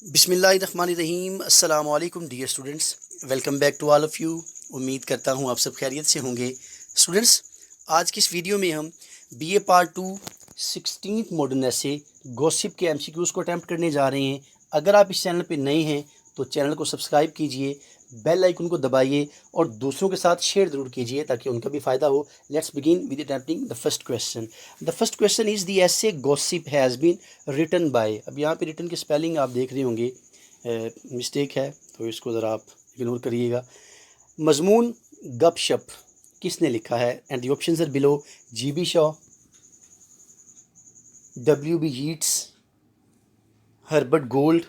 بسم اللہ الرحمن الرحیم. السلام علیکم dear students, welcome back to all of you. امید کرتا ہوں آپ سب خیریت سے ہوں گے. اسٹوڈنٹس, آج کی اس ویڈیو میں ہم بی اے پارٹ 2 16 ماڈرن ایسے گوسپ کے MCQs کو اٹیمپٹ کرنے جا رہے ہیں. اگر آپ اس چینل پہ نئے ہیں تو چینل کو سبسکرائب کیجئے, بیل آئیکن کو دبائیے اور دوسروں کے ساتھ شیئر ضرور کیجئے تاکہ ان کا بھی فائدہ ہو. Let's begin with attempting the first question. The first question is the essay gossip has been written by. اب یہاں پہ ریٹن کی اسپیلنگ آپ دیکھ رہے ہوں گے, مسٹیک ہے تو اس کو ذرا آپ اگنور کریے گا. مضمون گپ شپ کس نے لکھا ہے؟ And the options are below. G B Shaw, WB Yeats, Herbert Gold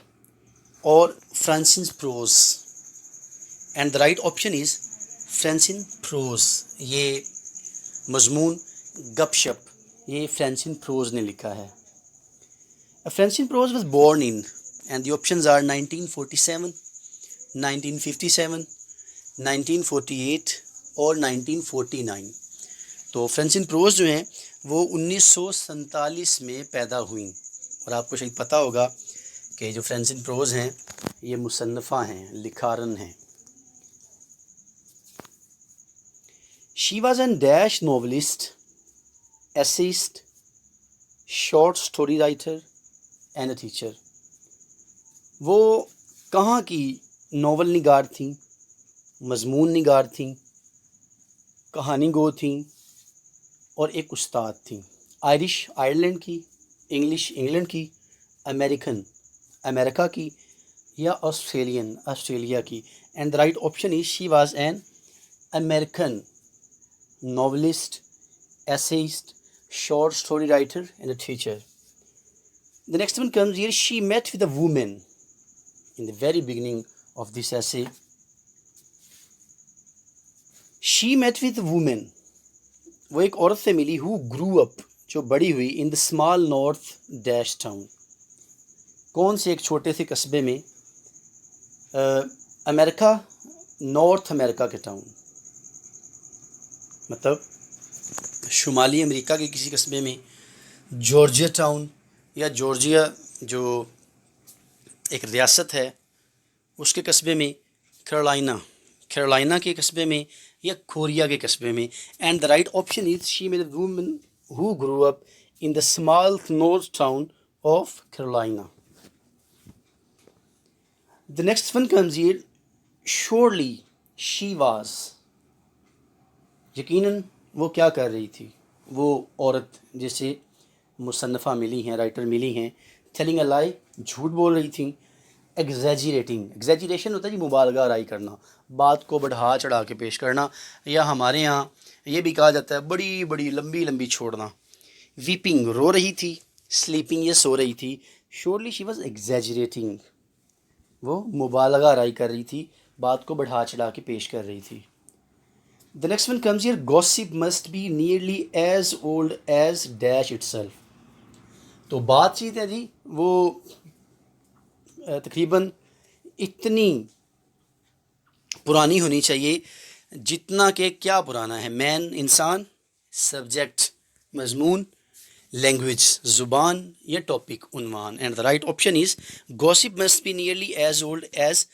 اور Francis Prose. And the right option is Francis Prose. یہ مضمون گپ شپ یہ فرانسس پروز نے لکھا ہے. Francis Prose was born in, and the options are 1947, 1957, 1948 اور 1949. تو فرانسس پروز جو ہیں وہ 1947 میں پیدا ہوئیں, اور آپ کو شاید پتہ ہوگا کہ جو فرانسس پروز ہیں یہ مصنفہ ہیں, لکھارن ہیں. She was an dash novelist, essayist, short story writer and a teacher. وہ کہاں کی ناول نگار تھیں, مضمون نگار تھیں, کہانی گو تھیں اور ایک استاد تھیں. آئرش آئرلینڈ کی, انگلش انگلینڈ کی, امریکن امریکہ کی یا آسٹریلین آسٹریلیا کی. And the right option is she was an American novelist, essayist, short story writer and a teacher. The next one comes here. She met with a woman in the very beginning of this essay. She met with a woman. وہ ایک عورت سے ملی. who grew up, جو بڑی ہوئی, in the small north dash town. کون سے ایک چھوٹے سے قصبے میں؟ امریکہ, نارتھ امریکہ کے ٹاؤن, مطلب شمالی امریکہ کے کسی قصبے میں. جارجیا ٹاؤن یا جارجیا جو ایک ریاست ہے اس کے قصبے میں. کیرولائنا کے قصبے میں یا کوریا کے قصبے میں. And the right option is she made a woman who grew up in the small north town of Carolina. The next one comes here. Surely she was, یقیناً وہ کیا کر رہی تھی, وہ عورت جسے مصنفہ ملی ہیں, رائٹر ملی ہیں. ٹیلنگ اے لائی, جھوٹ بول رہی تھیں. ایگزیجریٹنگ, ایگزیجریشن ہوتا ہے جی مبالغہ آرائی کرنا, بات کو بڑھا چڑھا کے پیش کرنا, یا ہمارے ہاں یہ بھی کہا جاتا ہے بڑی بڑی لمبی لمبی چھوڑنا. ویپنگ, رو رہی تھی. سلیپنگ, یہ سو رہی تھی. شورلی شی واز ایگزیجریٹنگ, وہ مبالغہ آرائی کر رہی تھی, بات کو بڑھا چڑھا کے پیش کر رہی تھی. The next one comes here. Gossip must be nearly as old as dash itself. تو بات چیت ہے جی وہ تقریباً اتنی پرانی ہونی چاہیے جتنا کہ کیا پرانا ہے؟ مین, انسان, سبجیکٹ مضمون, لینگویج زبان یا ٹاپک عنوان. And the right option is gossip must be nearly as old as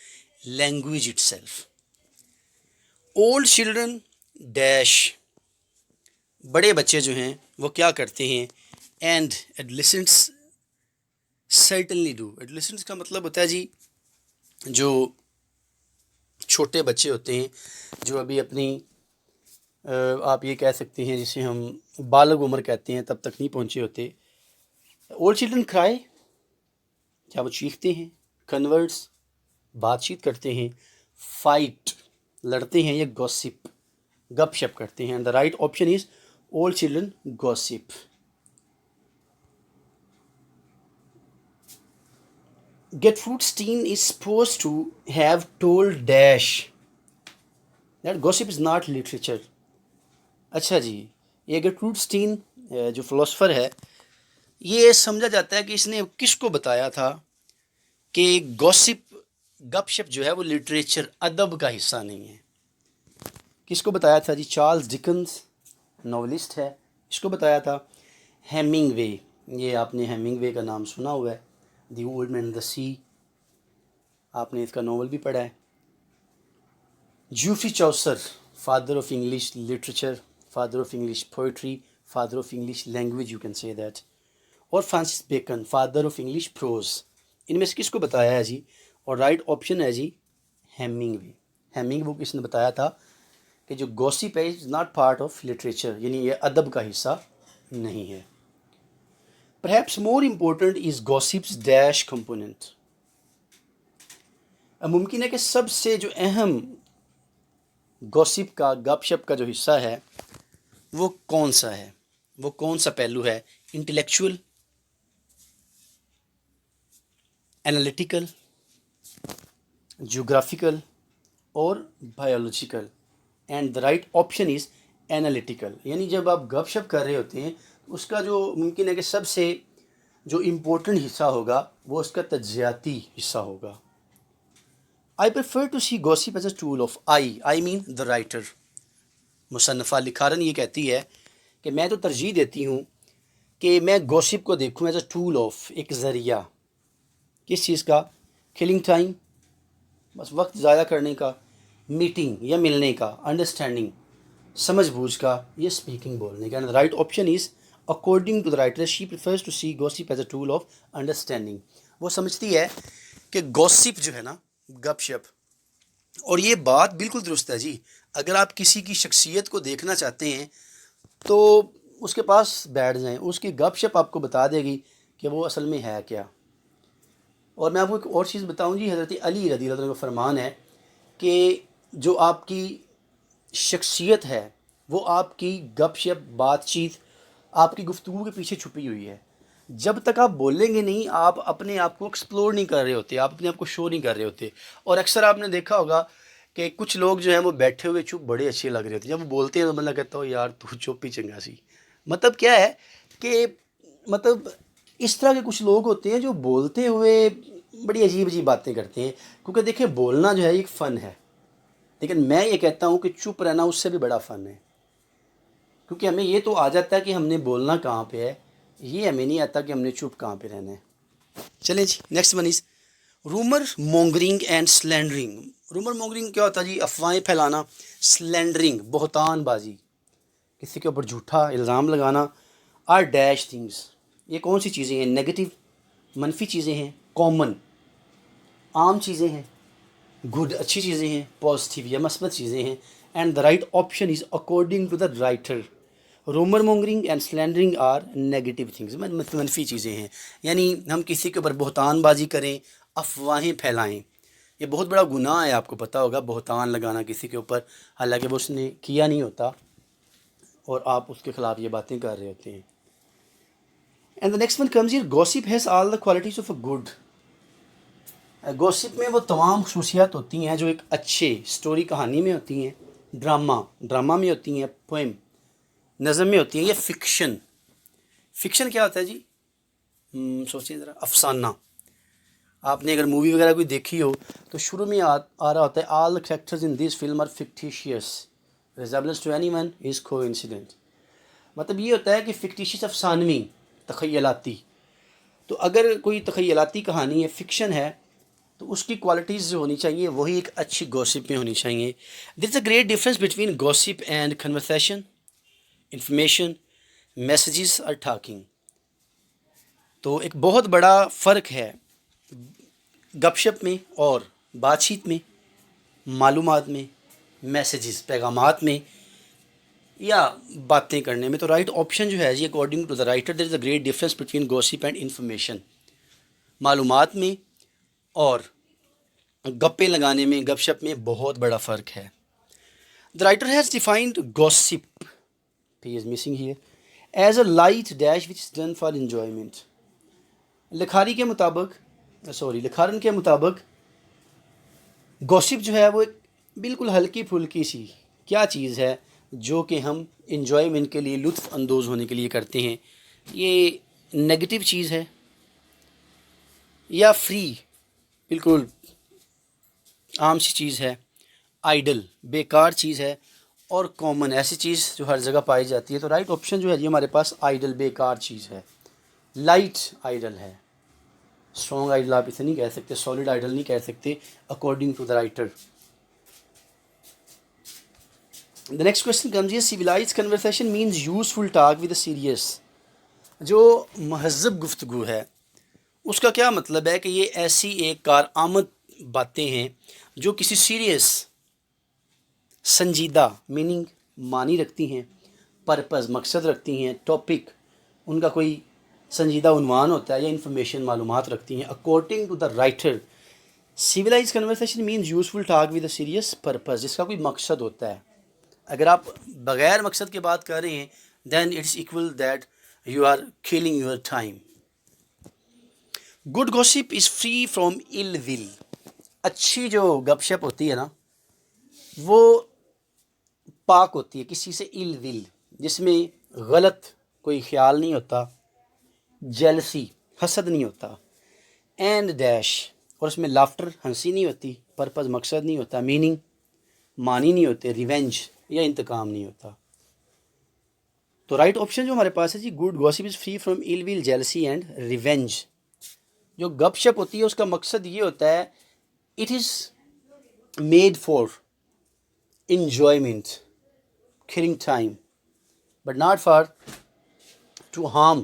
language itself. Old children dash, بڑے بچے جو ہیں وہ کیا کرتے ہیں؟ And adolescents certainly do. Adolescents کا مطلب ہوتا ہے جی جو چھوٹے بچے ہوتے ہیں, جو ابھی اپنی آپ یہ کہہ سکتے ہیں جسے ہم بالغ عمر کہتے ہیں, تب تک نہیں پہنچے ہوتے. اولڈ چلڈرن کرائے, کیا وہ چیختے ہیں؟ کنورٹس, بات چیت کرتے ہیں. فائٹ, لڑتے ہیں. یا گوسپ, گپ شپ کرتے ہیں. And the right option is old children gossip. Gertrude Stein is supposed to have told dash that gossip is not literature. اچھا جی, یہ گرٹروڈ اسٹین جو فلاسفر ہے, یہ سمجھا جاتا ہے کہ اس نے کس کو بتایا تھا کہ گوسپ, گپ شپ جو ہے وہ لٹریچر, ادب کا حصہ نہیں ہے. کس کو بتایا تھا جی؟ چارلز ڈکنز, ناولسٹ ہے, اس کو بتایا تھا. ہیمنگ وے, یہ آپ نے ہیمنگ وے کا نام سنا ہوا ہے, دی اولڈ مین دا سی, آپ نے اس کا ناول بھی پڑھا ہے. Geoffrey Chaucer, father of English literature, father of English poetry, father of English language, you can say that. اور Francis Bacon, father of English prose. ان میں سے کس کو بتایا ہے جی؟ اور رائٹ آپشن ہے جی ہیمنگ وے. ہیمنگ وے کو اس نے بتایا تھا کہ جو گوسپ ہے is not part of literature, یعنی یہ ادب کا حصہ نہیں ہے. Perhaps more important is gossips dash component. ممکن ہے کہ سب سے جو اہم گوسپ کا, گپ شپ کا جو حصہ ہے وہ کون سا ہے, وہ کون سا پہلو ہے؟ انٹلیکچوئل, انالیٹیکل, جیوگرافیکل اور biological. And the right option is analytical. یعنی جب آپ گپ شپ کر رہے ہوتے ہیں اس کا جو ممکن ہے کہ سب سے جو امپورٹنٹ حصہ ہوگا وہ اس کا تجزیاتی حصہ ہوگا. I prefer to see gossip as a tool of I mean the writer. مصنفہ لکھارن یہ کہتی ہے کہ میں تو ترجیح دیتی ہوں کہ میں گوسپ کو دیکھوں ایز اے ٹول آف, ایک ذریعہ. کس چیز کا؟ کلنگ ٹائم, بس وقت ضائع کرنے کا, میٹنگ یا ملنے کا, انڈرسٹینڈنگ سمجھ بوجھ کا, یا اسپیکنگ بولنے کا. And right option is according to the writer she prefers to see gossip as a tool of understanding. وہ سمجھتی ہے کہ گوسپ جو ہے نا, گپ شپ, اور یہ بات بالکل درست ہے جی. اگر آپ کسی کی شخصیت کو دیکھنا چاہتے ہیں تو اس کے پاس بیٹھ جائیں, اس کی گپ شپ آپ کو بتا دے گی کہ وہ اصل میں ہے کیا. اور میں آپ کو ایک اور چیز بتاؤں جی, حضرت علی رضی اللہ عنہ کا فرمان ہے کہ جو آپ کی شخصیت ہے وہ آپ کی گپ شپ, بات چیت, آپ کی گفتگو کے پیچھے چھپی ہوئی ہے. جب تک آپ بولیں گے نہیں, آپ اپنے آپ کو ایکسپلور نہیں کر رہے ہوتے, آپ اپنے آپ کو شو نہیں کر رہے ہوتے. اور اکثر آپ نے دیکھا ہوگا کہ کچھ لوگ جو ہیں وہ بیٹھے ہوئے چپ بڑے اچھے لگ رہے ہوتے ہیں, جب وہ بولتے ہیں تو میں کہتا ہوں یار تو چپ ہی چنگا سی. مطلب کیا ہے کہ مطلب اس طرح کے کچھ لوگ ہوتے ہیں جو بولتے ہوئے بڑی عجیب عجیب باتیں کرتے ہیں. کیونکہ دیکھیں بولنا جو ہے ایک فن ہے, لیکن میں یہ کہتا ہوں کہ چپ رہنا اس سے بھی بڑا فن ہے. کیونکہ ہمیں یہ تو آ جاتا ہے کہ ہم نے بولنا کہاں پہ ہے, یہ ہمیں نہیں آتا کہ ہم نے چپ کہاں پہ رہنا ہے. چلیں جی, next one is rumour mongering and slandering. Rumour mongering کیا ہوتا ہے جی؟ افواہیں پھیلانا. سلینڈرنگ, بہتان بازی, کسی کے اوپر جھوٹا الزام لگانا. آر ڈیش تھنگس, یہ کون سی چیزیں ہیں؟ نگیٹو, منفی چیزیں ہیں. کامن, عام چیزیں ہیں. گڈ, اچھی چیزیں ہیں. پازیٹیو یا مثبت چیزیں ہیں. And the right option is according to the writer rumour mongering and slandering are negative things. منفی چیزیں ہیں, یعنی ہم کسی کے اوپر بہتان بازی کریں, افواہیں پھیلائیں. یہ بہت بڑا گناہ ہے, آپ کو پتہ ہوگا, بہتان لگانا کسی کے اوپر, حالانکہ وہ اس نے کیا نہیں ہوتا اور آپ اس کے خلاف یہ باتیں کر رہے ہوتے ہیں. And the next one comes here, gossip has all the qualities of a good. Gossip میں وہ تمام خصوصیات ہوتی ہیں جو ایک اچھے اسٹوری, کہانی میں ہوتی ہیں. ڈرامہ میں ہوتی ہیں. پوئم, نظم میں ہوتی ہیں. یا فکشن. فکشن کیا ہوتا ہے جی؟ سوچیں ذرا, افسانہ. آپ نے اگر مووی وغیرہ کوئی دیکھی ہو تو شروع میں آ رہا ہوتا ہے all the characters in this film are fictitious, resemblance to anyone is coincident. مطلب یہ ہوتا ہے کہ فکٹیشیس, افسانوی, تخیلاتی. تو اگر کوئی تخیلاتی کہانی ہے, فکشن ہے, تو اس کی کوالٹیز جو ہونی چاہیے وہی ایک اچھی گوسپ میں ہونی چاہیے. There is a great difference between gossip and conversation, information, messages اور ٹاکنگ. تو ایک بہت بڑا فرق ہے گپ شپ میں اور بات چیت میں, معلومات میں, میسیجز, پیغامات میں, یا باتیں کرنے میں. تو رائٹ آپشن جو ہے جی according to the writer there is a great difference between gossip and information. معلومات میں اور گپیں لگانے میں, گپ شپ میں بہت بڑا فرق ہے. The writer has defined gossip, he is missing here, as a light dash which is done for enjoyment. لکھارن کے مطابق گوسپ جو ہے وہ ایک بالکل ہلکی پھلکی سی کیا چیز ہے جو کہ ہم انجوائمنٹ کے لیے, لطف اندوز ہونے کے لیے کرتے ہیں. یہ نگیٹو چیز ہے یا فری, بالکل عام سی چیز ہے. آئیڈل, بیکار چیز ہے. اور کامن, ایسی چیز جو ہر جگہ پائی جاتی ہے. تو رائٹ آپشن جو ہے یہ ہمارے پاس آئیڈل, بیکار چیز ہے. لائٹ آئیڈل ہے. اسٹرانگ آئیڈل آپ اسے نہیں کہہ سکتے, سالڈ آئیڈل نہیں کہہ سکتے according to the writer. The next question comes here, civilized conversation means useful talk with a serious. جو مہذب گفتگو ہے اس کا کیا مطلب ہے کہ یہ ایسی ایک کارآمد باتیں ہیں جو کسی سیریس, سنجیدہ, میننگ معنی رکھتی ہیں, پرپز مقصد رکھتی ہیں, ٹاپک ان کا کوئی سنجیدہ عنوان ہوتا ہے یا انفارمیشن معلومات رکھتی ہیں. According to the writer civilized conversation means useful talk with a serious purpose, جس کا کوئی مقصد ہوتا ہے. اگر آپ بغیر مقصد کے بات کر رہے ہیں then it's equal that you are killing your time. Good gossip is free from ill will. اچھی جو گپ شپ ہوتی ہے نا وہ پاک ہوتی ہے کسی سے ill will, جس میں غلط کوئی خیال نہیں ہوتا, جیلسی حسد نہیں ہوتا, اینڈ ڈیش اور اس میں لافٹر ہنسی نہیں ہوتی, پرپز مقصد نہیں ہوتا, میننگ معنی نہیں ہوتے, ریونج یا انتقام نہیں ہوتا. تو رائٹ آپشن جو ہمارے پاس ہے جی, good gossip is free from ill will, jealousy and revenge. جو گپ شپ ہوتی ہے اس کا مقصد یہ ہوتا ہے it is made for enjoyment, killing time, but not for to harm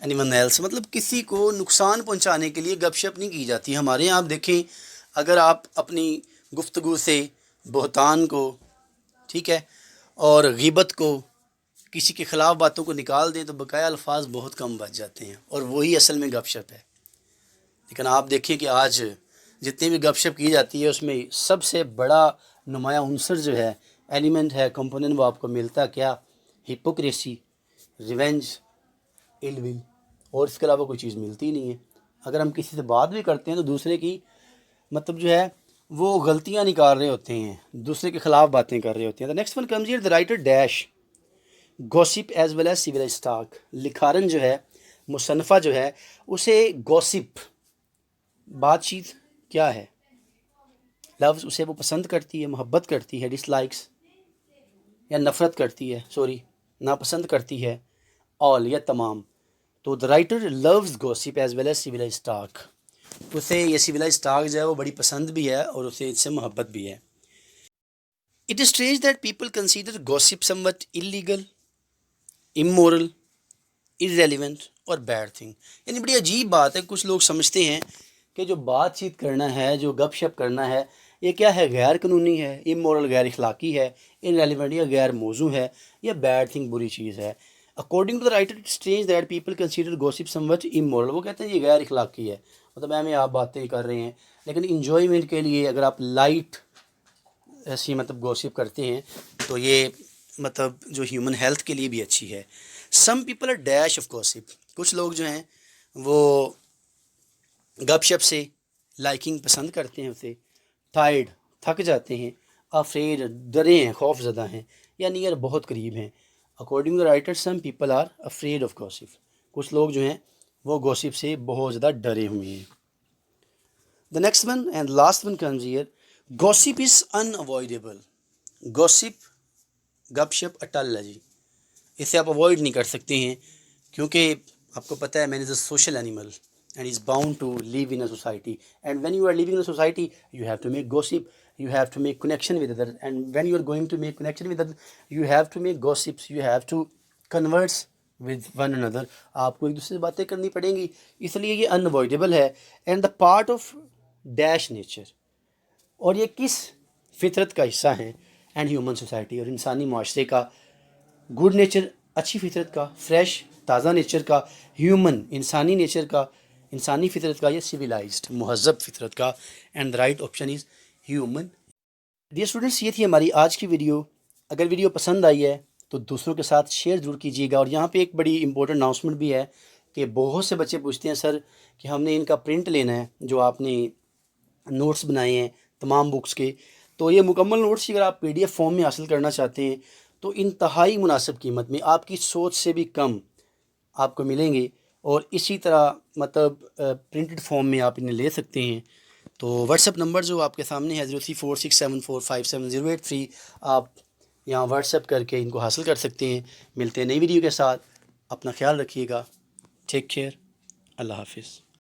anyone else. مطلب کسی کو نقصان پہنچانے کے لیے گپ شپ نہیں کی جاتی. ہمارے یہاں آپ دیکھیں, اگر آپ اپنی گفتگو سے بہتان کو, ٹھیک ہے, اور غیبت کو, کسی کے خلاف باتوں کو نکال دیں تو بقایا الفاظ بہت کم بچ جاتے ہیں, اور وہی اصل میں گپ شپ ہے. لیکن آپ دیکھیں کہ آج جتنی بھی گپ شپ کی جاتی ہے اس میں سب سے بڑا نمایاں عنصر جو ہے, ایلیمنٹ ہے, کمپوننٹ, وہ آپ کو ملتا کیا, ہپوکریسی, ریونج, ill will, اور اس کے علاوہ کوئی چیز ملتی نہیں ہے. اگر ہم کسی سے بات بھی کرتے ہیں تو دوسرے کی مطلب جو ہے وہ غلطیاں نکال رہے ہوتے ہیں, دوسرے کے خلاف باتیں کر رہے ہوتے ہیں. Next one comes here, the writer dash gossip as well as civilised talk. لکھارن جو ہے, مصنفہ جو ہے, اسے گوسپ بات چیت کیا ہے, لفظ اسے وہ پسند کرتی ہے, محبت کرتی ہے, ڈس لائکس یا نفرت کرتی ہے, سوری ناپسند کرتی ہے, آل یا تمام. تو the writer loves gossip as well as civilised talk. اسے یہ سیویلائزڈ ٹاک جو ہے وہ بڑی پسند بھی ہے اور اسے اس سے محبت بھی ہے. It is strange that people consider gossip some what illegal, immoral, irrelevant اور بیڈ تھنگ. یعنی بڑی عجیب بات ہے, کچھ لوگ سمجھتے ہیں کہ جو بات چیت کرنا ہے, جو گپ شپ کرنا ہے, یہ کیا ہے, غیر قانونی ہے, امورل غیر اخلاقی ہے, irrelevant یا غیر موزوں ہے, یا بیڈ تھنگ بری چیز ہے. According to the writer it strange that people consider gossip somewhat immoral. وہ کہتے ہیں یہ غیر اخلاقی ہے, مطلب میں آپ باتیں کر رہے ہیں لیکن انجوائمنٹ کے لیے اگر آپ لائٹ ایسی مطلب گوسپ کرتے ہیں تو یہ مطلب جو ہیومن ہیلتھ کے لیے بھی اچھی ہے. Some people are dash of gossip. کچھ لوگ جو ہیں وہ گپ شپ سے لائکنگ پسند کرتے ہیں اسے, ٹائرڈ تھک جاتے ہیں, افریڈ ڈرے ہیں, خوف زدہ ہیں, یا نیئر بہت قریب ہیں. According to the writer some people are afraid of gossip. کچھ لوگ جو ہیں وہ گوسپ سے بہت زیادہ ڈرے ہوئے ہیں. The next one and last one comes here, gossip is unavoidable. Gossip گپ شپ اٹل ہے جی, اسے آپ اوائڈ نہیں کر سکتے ہیں کیونکہ آپ کو پتہ ہے man is a social animal and is bound to live in a society, and when you are living in a society you have to make gossip, you have to make connection with other, and when you are going to make connection with other you have to make gossips, you have to converse with one another. آپ کو ایک دوسرے سے باتیں کرنی پڑیں گی, اس لیے یہ unavoidable ہے and the part of dash nature. اور یہ کس فطرت کا حصہ ہیں, اینڈ ہیومن سوسائٹی, اور انسانی معاشرے کا. گڈ نیچر اچھی فطرت کا, فریش تازہ نیچر کا, ہیومن انسانی نیچر کا, انسانی فطرت کا, یا سویلائزڈ مہذب فطرت کا. And the right option is human. Dear students, یہ تھی ہماری آج کی ویڈیو. اگر ویڈیو پسند آئی ہے تو دوسروں کے ساتھ شیئر ضرور کیجیے گا. اور یہاں پہ ایک بڑی امپورٹنٹ اناؤنسمنٹ بھی ہے کہ بہت سے بچے پوچھتے ہیں سر کہ ہم نے ان کا پرنٹ لینا ہے جو آپ نے نوٹس بنائے ہیں تمام بکس کے. تو یہ مکمل نوٹس اگر آپ PDF فارم میں حاصل کرنا چاہتے ہیں تو انتہائی مناسب قیمت میں, آپ کی سوچ سے بھی کم آپ کو ملیں گے, اور اسی طرح مطلب پرنٹڈ فارم میں آپ انہیں لے سکتے ہیں. تو واٹس ایپ نمبر جو آپ کے سامنے ہے 0346745708 آپ یہاں واٹس ایپ کر کے ان کو حاصل کر سکتے ہیں. ملتے ہیں نئی ویڈیو کے ساتھ, اپنا خیال رکھیے گا. ٹیک کیئر, اللہ حافظ.